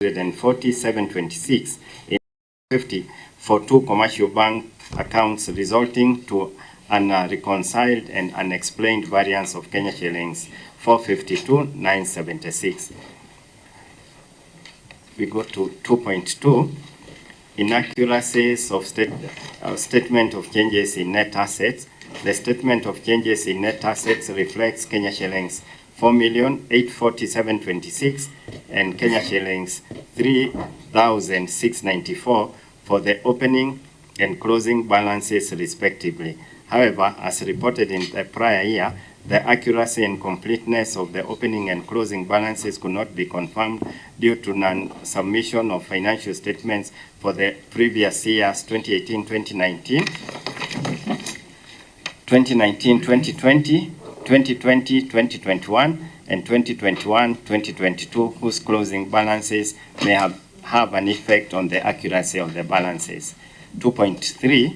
147.26 in 50 for 2 commercial bank accounts, resulting to an reconciled and unexplained variance of Kenya shillings 452,976. We go to 2.2, inaccuracies of statement of changes in net assets. The statement of changes in net assets reflects Kenya shillings 4,847.26 and Kenya shillings 3,694 for the opening and closing balances respectively. However, as reported in the prior year, the accuracy and completeness of the opening and closing balances could not be confirmed due to non-submission of financial statements for the previous years 2018-2019, 2019-2020, 2020-2021, and 2021-2022, whose closing balances may have an effect on the accuracy of the balances. 2.3,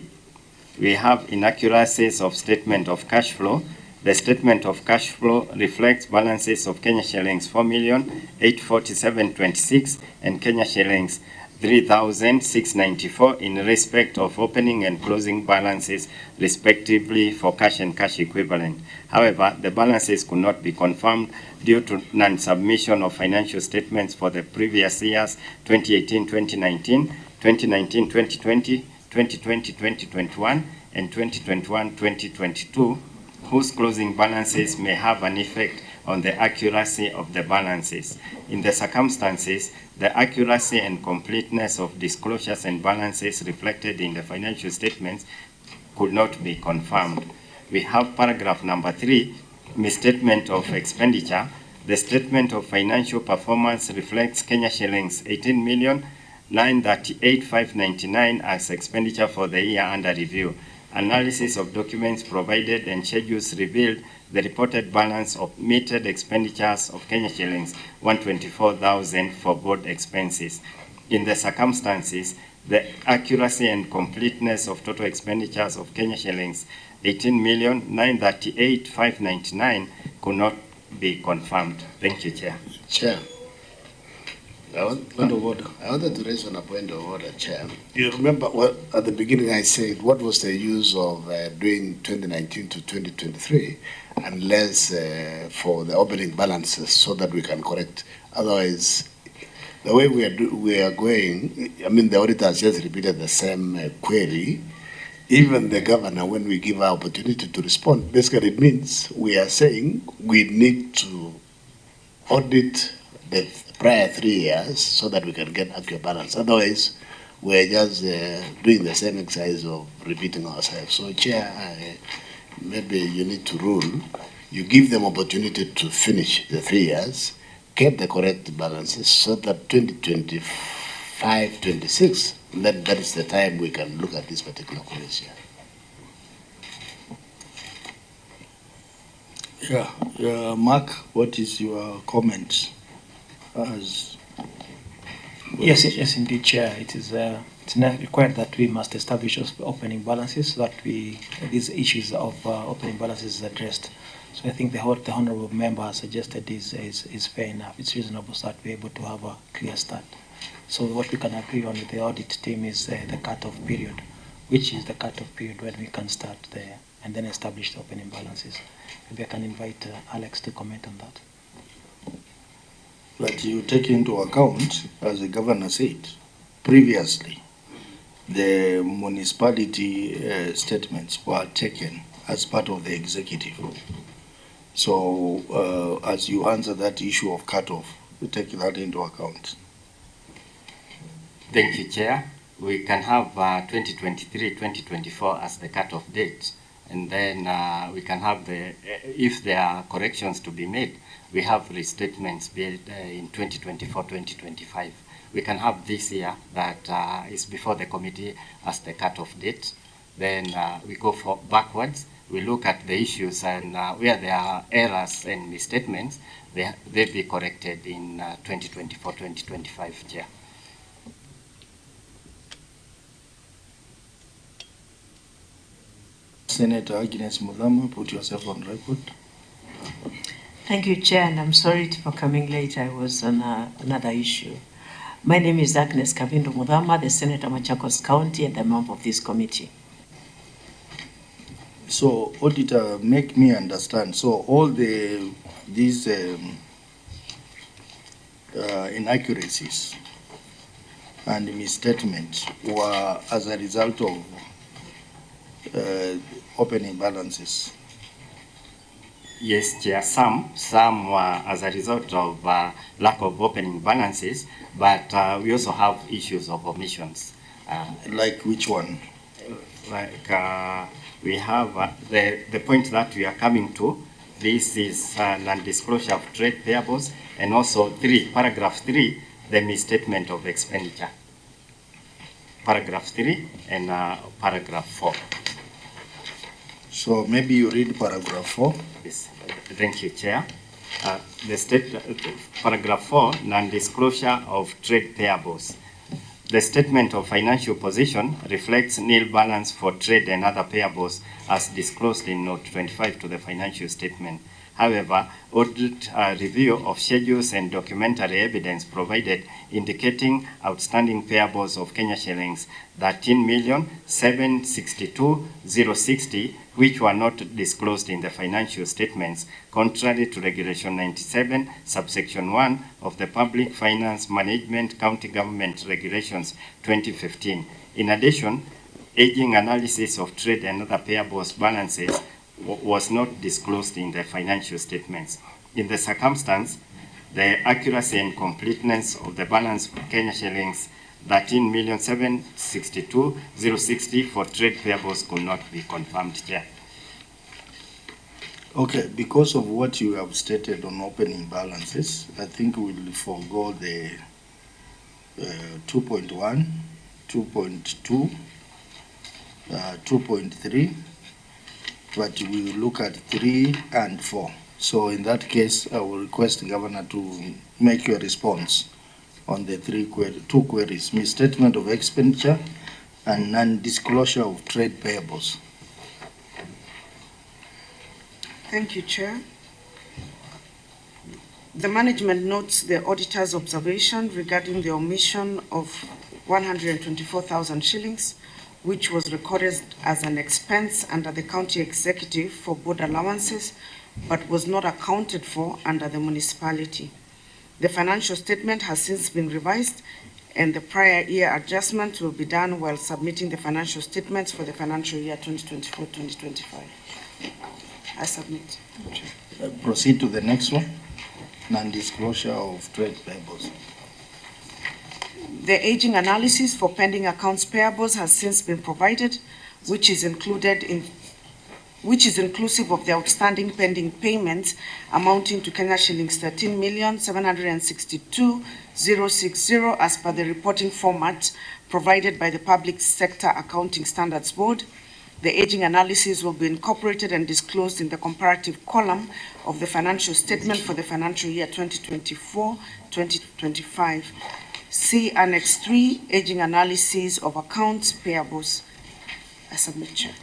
we have inaccuracies of statement of cash flow. The statement of cash flow reflects balances of Kenya shillings 4,847.26 and Kenya shillings 3,694 in respect of opening and closing balances respectively for cash and cash equivalent. However, the balances could not be confirmed due to non-submission of financial statements for the previous years 2018-2019, 2019-2020, 2020-2021, and 2021-2022, whose closing balances may have an effect on the accuracy of the balances. In the circumstances, the accuracy and completeness of disclosures and balances reflected in the financial statements could not be confirmed. We have paragraph number 3, misstatement of expenditure. The statement of financial performance reflects Kenya shillings 18,938,599 as expenditure for the year under review. Analysis of documents provided and schedules revealed the reported balance of meted expenditures of Kenya shillings 124,000 for board expenses. In the circumstances, the accuracy and completeness of total expenditures of Kenya shillings 18,938,599 could not be confirmed. Thank you, Chair. Chair. I wanted to raise on a point of order, Chair. You remember what at the beginning I said, what was the use of doing 2019 to 2023 unless for the opening balances so that we can correct. Otherwise, the way we are going, I mean, the auditor has just repeated the same query. Even the governor, when we give our opportunity to respond, basically it means we are saying we need to audit the prior 3 years so that we can get accurate balance. Otherwise, we're just doing the same exercise of repeating ourselves. So, Chair, maybe you need to rule. You give them opportunity to finish the 3 years, get the correct balances so that 2025-26, then that is the time we can look at this particular question. Yeah, Mark, what is your comment? Yes, indeed, Chair. It is it's not required that we must establish opening balances so that these issues of opening balances is addressed. So I think what the honourable member has suggested is fair enough. It's reasonable so that we're able to have a clear start. So what we can agree on with the audit team is the cut-off period, which is the cut-off period when we can start there and then establish the opening balances. Maybe I can invite Alex to comment on that. But you take into account, as the governor said previously, the municipality statements were taken as part of the executive. So as you answer that issue of cut-off, you take that into account. Thank you, Chair. We can have 2023-2024 as the cut-off date, and then we can have if there are corrections to be made, we have restatements in 2024-2025. We can have this year that is before the committee as the cut-off date. Then we go backwards. We look at the issues and where there are errors and misstatements, they'll be corrected in 2024-2025, Chair. Senator Agnes Mudhama, put yourself on record. Thank you, Chair, and I'm sorry for coming late. I was on another issue. My name is Agnes Kavindo Mudhama, the Senator Machakos County and a member of this committee. So, Auditor, make me understand. So, all these inaccuracies and misstatements were as a result of opening balances. Yes, Chair, some were as a result of lack of opening balances, but we also have issues of omissions. Like which one? We have the point that we are coming to. This is non-disclosure of trade payables, and also paragraph 3, the misstatement of expenditure. Paragraph 3 and paragraph 4. So maybe you read paragraph 4. Yes, thank you, Chair. Paragraph 4, non-disclosure of trade payables. The statement of financial position reflects nil balance for trade and other payables as disclosed in Note 25 to the financial statement. However, audit review of schedules and documentary evidence provided indicating outstanding payables of Kenya shillings 13,762,060, which were not disclosed in the financial statements, contrary to Regulation 97, subsection 1 of the Public Finance Management County Government Regulations 2015. In addition, aging analysis of trade and other payables balances was not disclosed in the financial statements. In the circumstance, the accuracy and completeness of the balance for Kenya shillings 13,762,060 for trade payables could not be confirmed, Chair. Okay, because of what you have stated on opening balances, I think we'll forego the 2.1, 2.2, 2.3, but we will look at 3 and 4. So in that case, I will request the Governor to make your response on the two queries, misstatement of expenditure and non-disclosure of trade payables. Thank you, Chair. The management notes the auditor's observation regarding the omission of 124,000 shillings, which was recorded as an expense under the county executive for board allowances, but was not accounted for under the municipality. The financial statement has since been revised, and the prior year adjustment will be done while submitting the financial statements for the financial year 2024-2025. I submit. Proceed to the next one, non-disclosure of trade payables. The aging analysis for pending accounts payables has since been provided, which is inclusive of the outstanding pending payments amounting to Kenya shillings 13,762,060 as per the reporting format provided by the Public Sector Accounting Standards Board. The aging analysis will be incorporated and disclosed in the comparative column of the financial statement for the financial year 2024-2025. See Annex 3, Aging Analysis of Accounts Payables. I submit, Chair.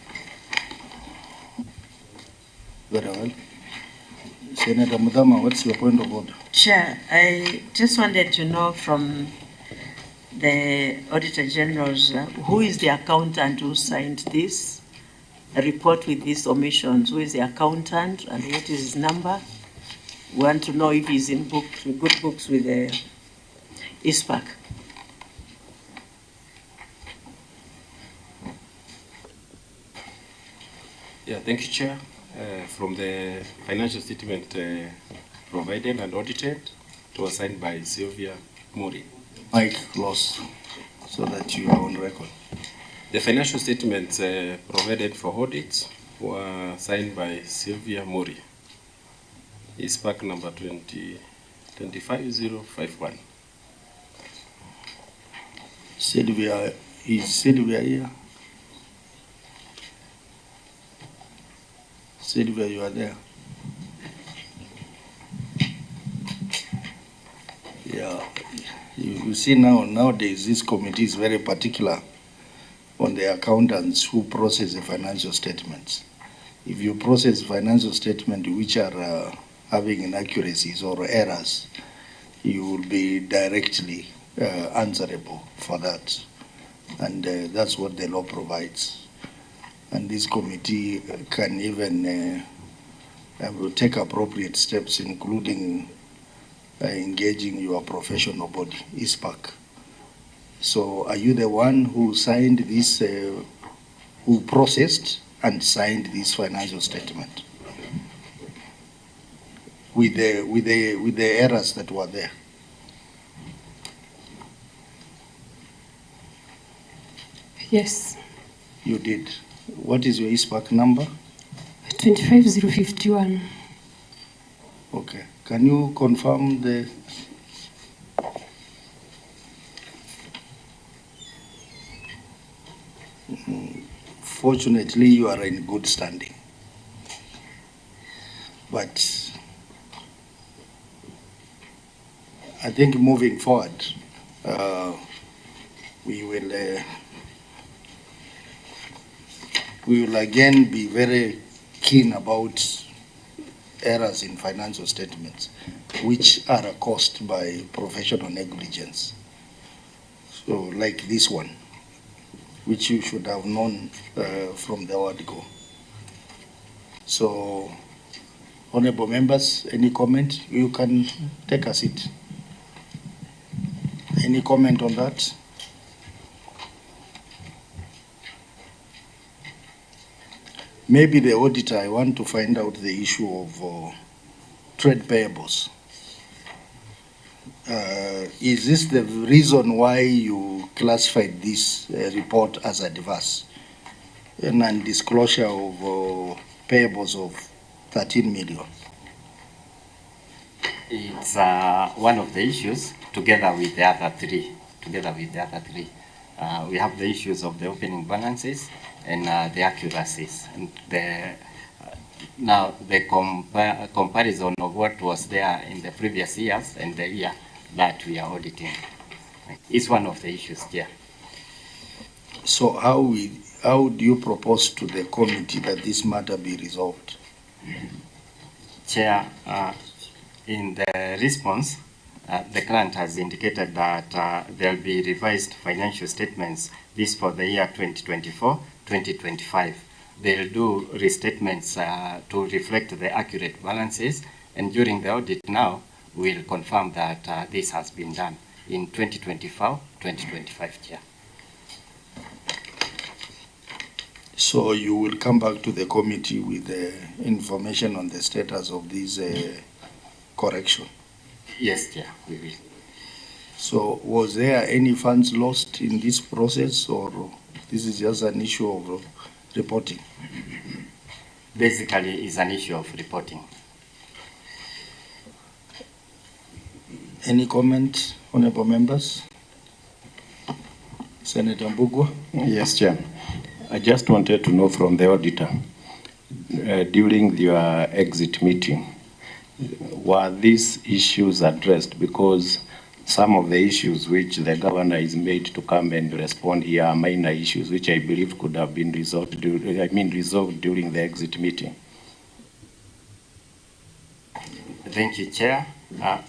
Very well. Senator Mudhama, what's your point of order? Chair, I just wanted to know from the Auditor General's, who is the accountant who signed this report with these omissions? Who is the accountant and what is his number? We want to know if he's in good books with the ISPAC. Yeah, thank you, Chair. From the financial statement provided and audited, it was signed by Sylvia Muri. Mike close so that you are on record. The financial statements provided for audits were signed by Sylvia Muri. ISPAC number 25051. Sylvia, is Sylvia here? Sylvia, you are there. Yeah, you see nowadays this committee is very particular on the accountants who process the financial statements. If you process financial statements which are having inaccuracies or errors, you will be directly answerable for that. And that's what the law provides. And this committee can even will take appropriate steps, including engaging your professional body, ISPAC. So are you the one who signed this, who processed and signed this financial statement with the errors that were there? Yes. You did. What is your ISPAC number? 25051. Okay. Can you confirm the... Fortunately, you are in good standing. But I think moving forward, we will again be very keen about errors in financial statements, which are caused by professional negligence. So like this one, which you should have known from the word go. So, honorable members, any comment? You can take a seat. Any comment on that? Maybe the auditor, I want to find out the issue of trade payables. Is this the reason why you classified this report as adverse? And non-disclosure of payables of 13 million? It's one of the issues together with the other three. We have the issues of the opening balances and the accuracies. And now the comparison of what was there in the previous years and the year that we are auditing is one of the issues here. So how do you propose to the committee that this matter be resolved? Chair, in the response, the client has indicated that there will be revised financial statements, this for the year 2024-2025. They'll do restatements to reflect the accurate balances, and during the audit now, we'll confirm that this has been done in 2024-2025 year. So you will come back to the committee with the information on the status of this correction? Yes, Chair, we will. So was there any funds lost in this process, or this is just an issue of reporting? Basically, it's an issue of reporting. Any comment, honorable members? Senator Mbugua? Yes, Chair. I just wanted to know from the auditor, during your exit meeting, were these issues addressed? Because some of the issues which the governor is made to come and respond here are minor issues, which I believe could have been resolved during the exit meeting. Thank you, Chair.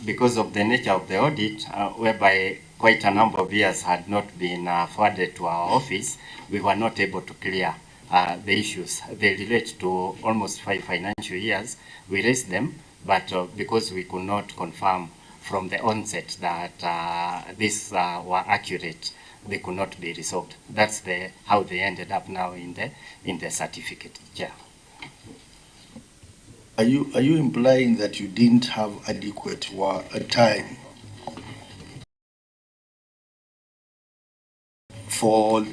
Because of the nature of the audit, whereby quite a number of years had not been forwarded to our office, we were not able to clear the issues. They relate to almost 5 financial years. We raised them, but because we could not confirm from the onset that these were accurate, they could not be resolved. That's how they ended up now in the certificate, Chair. Are you implying that you didn't have adequate time for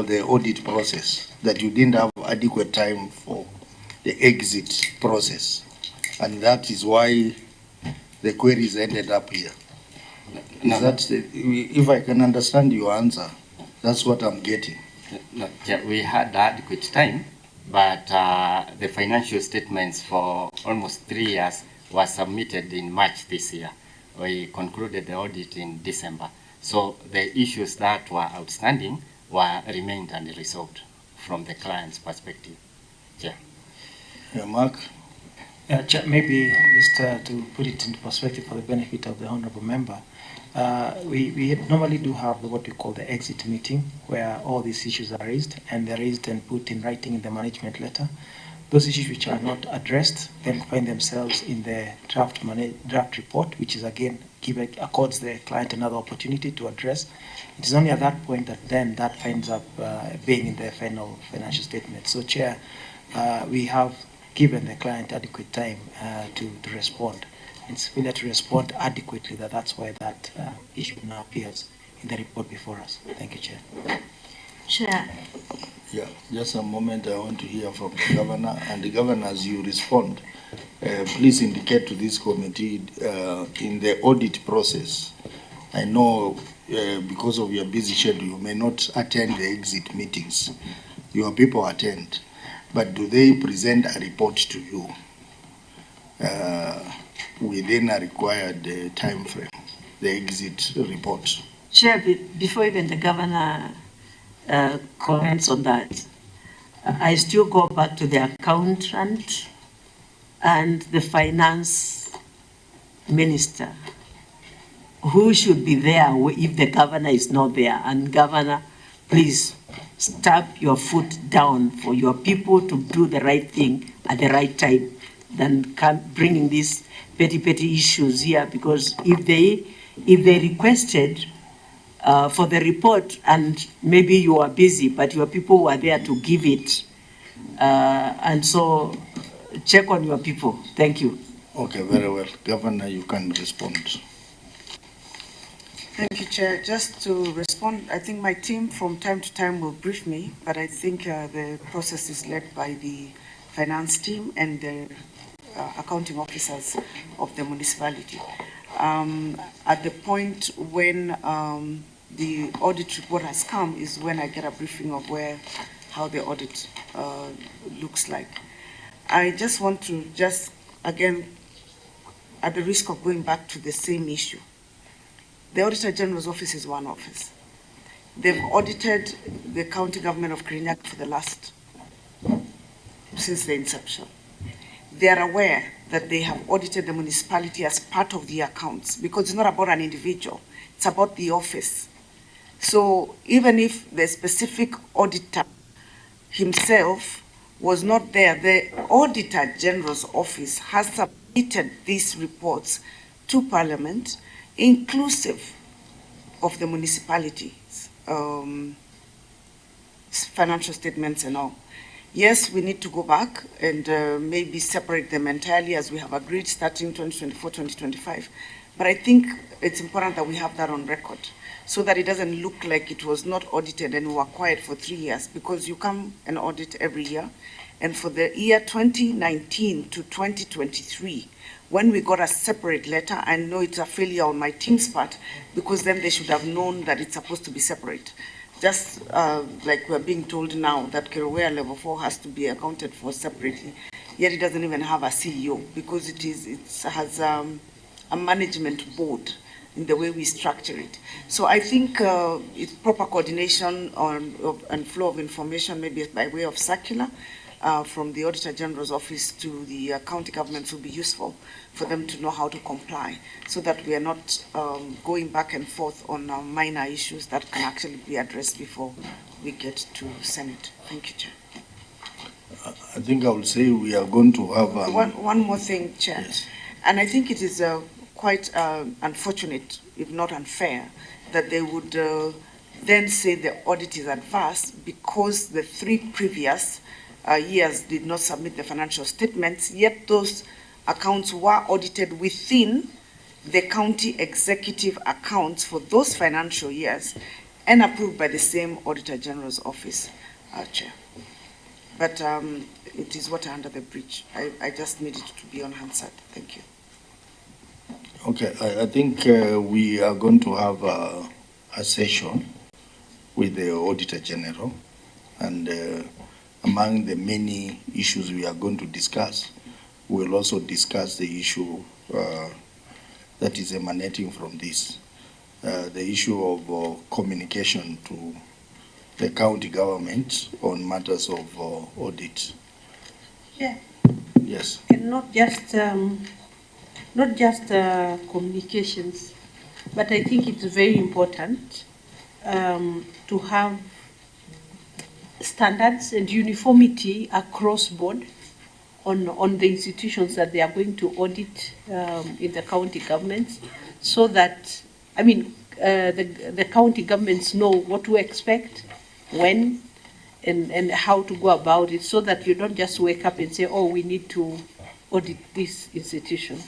the audit process, that you didn't have adequate time for the exit process, and that is why the queries ended up here? No. Is that, if I can understand your answer, that's what I'm getting. No, yeah, we had adequate time, but the financial statements for almost 3 years were submitted in March this year. We concluded the audit in December. So the issues that were outstanding remained unresolved from the client's perspective. Yeah. Mark? Maybe just to put it into perspective for the benefit of the honourable member, we normally do have what we call the exit meeting, where all these issues are raised, and they're raised and put in writing in the management letter. Those issues which are not addressed then find themselves in the draft report, which is again accords the client another opportunity to address. It is only at that point that then that finds up being in the final financial statement. So, Chair, we have given the client adequate time to respond. It's failure to respond adequately that's why that issue now appears in the report before us. Thank you, Chair. Chair. Yeah, just a moment. I want to hear from the governor. And the governor, as you respond, please indicate to this committee in the audit process. I know because of your busy schedule, you may not attend the exit meetings. Your people attend. But do they present a report to you within a required time frame, the exit report? Chair, before even the governor comments on that, I still go back to the accountant and the finance minister, who should be there if the governor is not there. And governor, please stamp your foot down for your people to do the right thing at the right time than bringing these petty issues here, because if they requested for the report and maybe you are busy, but your people were there to give it. And so check on your people. Thank you. Okay, very well. Governor, you can respond. Thank you, Chair. Just to respond, I think my team from time to time will brief me, but I think the process is led by the finance team and the accounting officers of the municipality. At the point when the audit report has come is when I get a briefing of how the audit looks like. I just want to again, at the risk of going back to the same issue, the Auditor General's office is one office. They've audited the county government of Kirinyaga for since the inception. They are aware that they have audited the municipality as part of the accounts, because it's not about an individual, it's about the office. So even if the specific auditor himself was not there, the Auditor General's office has submitted these reports to Parliament, inclusive of the municipalities, financial statements and all. Yes, we need to go back and maybe separate them entirely, as we have agreed, starting 2024, 2025. But I think it's important that we have that on record, so that it doesn't look like it was not audited and we were quiet for 3 years, because you come and audit every year. And for the year 2019 to 2023, when we got a separate letter, I know it's a failure on my team's part, because then they should have known that it's supposed to be separate. Just like we're being told now that Kiruwea level 4 has to be accounted for separately, yet it doesn't even have a CEO, because it has a management board in the way we structure it. So I think it's proper coordination and flow of information, maybe by way of circular, from the Auditor General's office to the county governments will be useful for them to know how to comply, so that we are not going back and forth on minor issues that can actually be addressed before we get to Senate. Thank you, Chair. I think I will say we are going to have... One more thing, Chair. Yes. And I think it is quite unfortunate, if not unfair, that they would then say the audit is advanced because the 3 previous years did not submit the financial statements, yet those accounts were audited within the county executive accounts for those financial years and approved by the same Auditor General's office, Chair. But it is water under the bridge. I just needed to be on answered. Thank you. Okay, I think we are going to have a session with the Auditor General, and among the many issues we are going to discuss, we'll also discuss the issue that is emanating from this, the issue of communication to the county government on matters of audit. Yeah. Yes. And not just communications, but I think it's very important to have standards and uniformity across board on the institutions that they are going to audit in the county governments, so that, I mean, the county governments know what to expect, when, and how to go about it, so that you don't just wake up and say, oh, we need to audit this institution.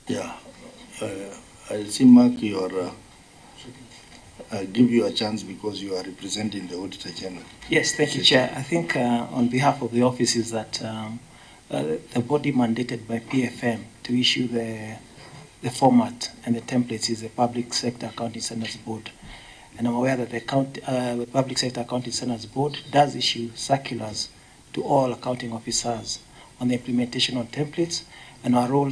Yeah. I see, Mark, I'll give you a chance because you are representing the Auditor General. Yes, thank you, Chair. I think on behalf of the office is that the body mandated by PFM to issue the format and the templates is the Public Sector Accounting Standards Board. And I'm aware that the Public Sector Accounting Standards Board does issue circulars to all accounting officers on the implementation of templates, and our role,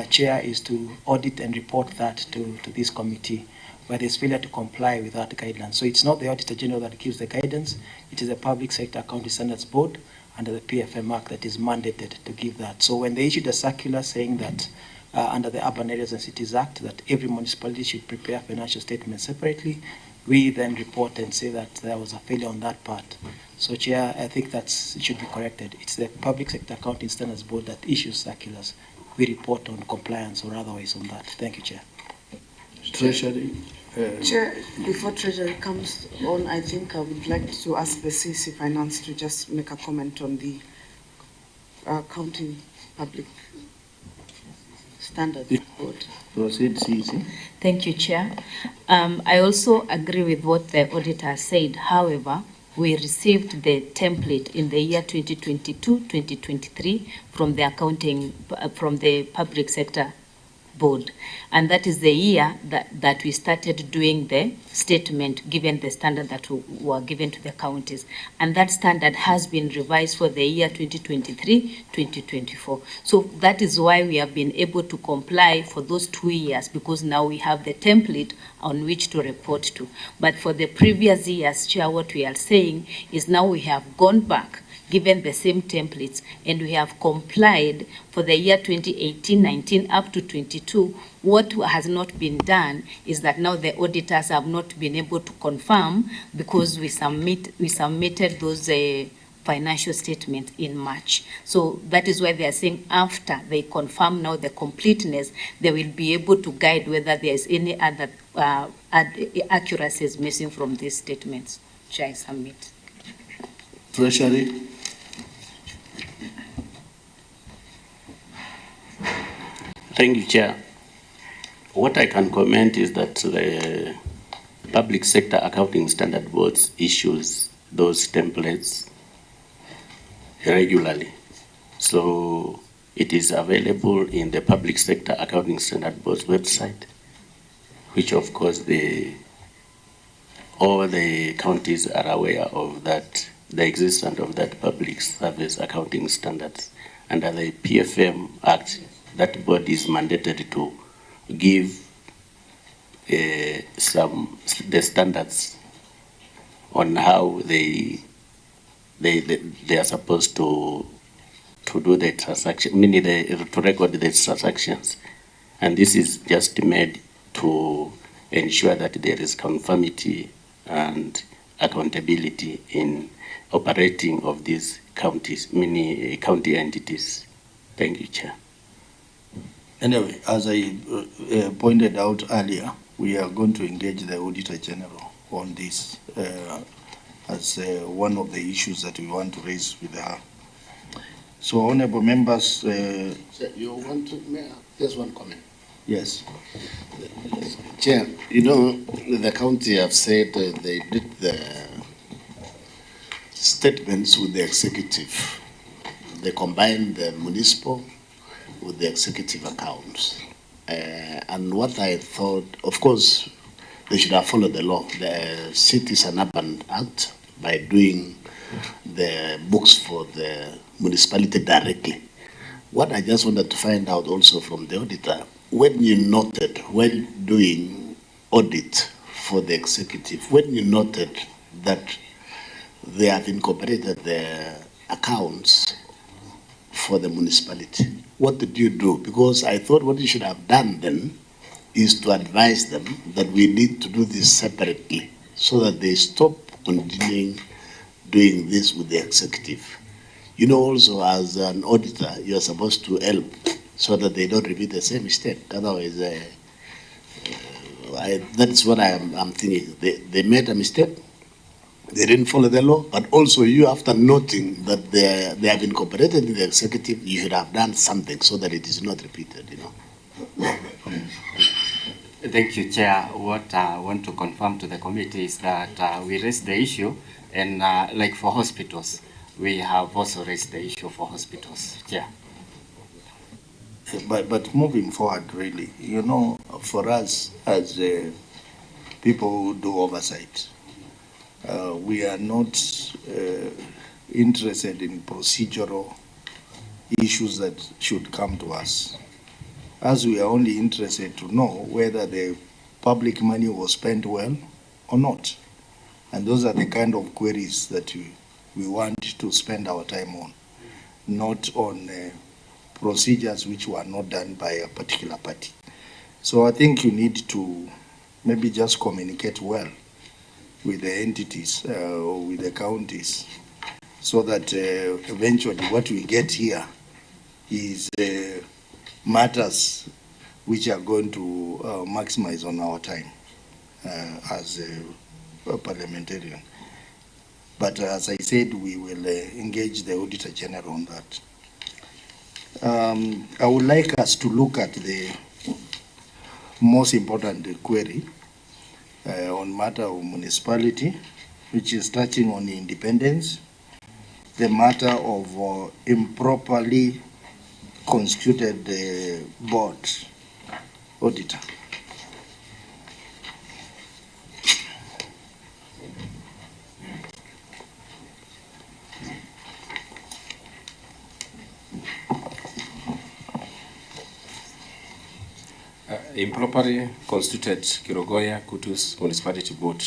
Chair, is to audit and report that to this committee where there's failure to comply with that guidelines. So it's not the Auditor General that gives the guidance, it is the Public Sector Accounting Standards Board under the PFM Act that is mandated to give that. So when they issued a circular saying that under the Urban Areas and Cities Act that every municipality should prepare financial statements separately, we then report and say that there was a failure on that part. So, Chair, I think it should be corrected. It's the Public Sector Accounting Standards Board that issues circulars. We report on compliance or otherwise on that. Thank you, Chair. Treasury. Chair, before Treasury comes on, I think I would like to ask the CC Finance to just make a comment on the County Public Standards Board. Proceed, CC. Thank you, Chair. I also agree with what the auditor said. However, we received the template in the year 2022-2023 from the Public Sector Board, and that is the year that we started doing the statement given the standard that were given to the counties, and that standard has been revised for the year 2023-2024. So that is why we have been able to comply for those 2 years, because now we have the template on which to report to. But for the previous years, Chair, what we are saying is now we have gone back, given the same templates, and we have complied for the year 2018-19 up to 22. What has not been done is that now the auditors have not been able to confirm, because we submitted those financial statements in March. So that is why they are saying after they confirm now the completeness, they will be able to guide whether there is any other accuracies missing from these statements. Chair, I submit. Treasury. Thank you, Chair. What I can comment is that the Public Sector Accounting Standard Boards issues those templates regularly. So it is available in the Public Sector Accounting Standard Board's website, which of course all the counties are aware of that, the existence of that public service accounting standards. Under the PFM Act, that body is mandated to give the standards on how they are supposed to do the transaction, meaning to record the transactions. And this is just made to ensure that there is conformity and accountability in operating of these counties, many county entities. Thank you, Chair. Anyway, as I pointed out earlier, we are going to engage the Auditor General on this as one of the issues that we want to raise with her. So, honorable members. Sir, you want to make just one comment? Yes. Chair, you know, the county have said they did the statements with the executive. They combined the municipal with the executive accounts. And what I thought, of course, they should have followed the law, the Cities and Urban Act, by doing the books for the municipality directly. What I just wanted to find out also from the auditor, when you noted, when doing audit for the executive, when you noted that they have incorporated the accounts for the municipality. What did you do? Because I thought what you should have done then is to advise them that we need to do this separately so that they stop continuing doing this with the executive. You know, also as an auditor, you're supposed to help so that they don't repeat the same mistake. Otherwise, that's what I'm thinking. They made a mistake. They didn't follow the law, but also you, after noting that they have incorporated in the executive, you should have done something so that it is not repeated, you know. Thank you, Chair. What I want to confirm to the committee is that we raised the issue, and like for hospitals, we have also raised the issue for hospitals, Chair. But moving forward, really, you know, for us as people who do oversight, we are not interested in procedural issues that should come to us. As we are only interested to know whether the public money was spent well or not. And those are the kind of queries that we want to spend our time on, not on procedures which were not done by a particular party. So I think you need to maybe just communicate well with the entities or with the counties so that eventually what we get here is matters which are going to maximize on our time as a parliamentarian. But as I said, we will engage the Auditor General on that. I would like us to look at the most important query on matter of municipality, which is touching on independence, the matter of improperly constituted board auditor. Improperly constituted Kirogoya Kutus Municipality Board.